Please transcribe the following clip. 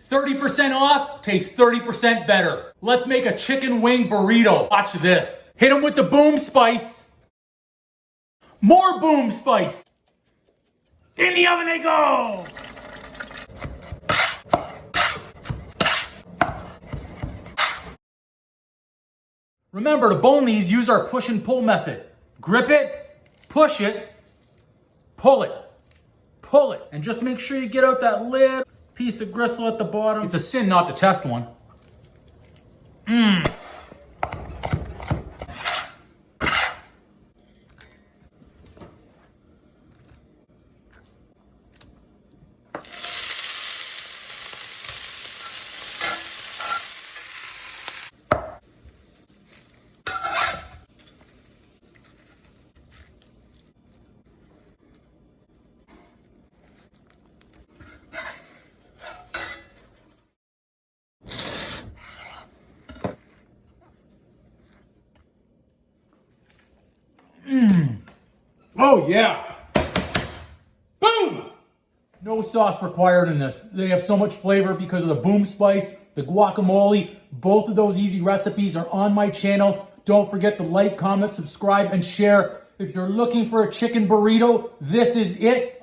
30% off, tastes 30% better. Let's make a chicken wing burrito. Watch this. Hit them with the boom spice. More boom spice. In the oven they go. Remember, to bone these, use our push and pull method. Grip it, push it, pull it, pull it. And just make sure you get out that little piece of gristle at the bottom. It's a sin not to test one. Oh yeah. Boom! No sauce required in this. They have so much flavor because of the boom spice, the guacamole. Both of those easy recipes are on my channel. Don't forget to like, comment, subscribe, and share. If you're looking for a chicken burrito, this is it.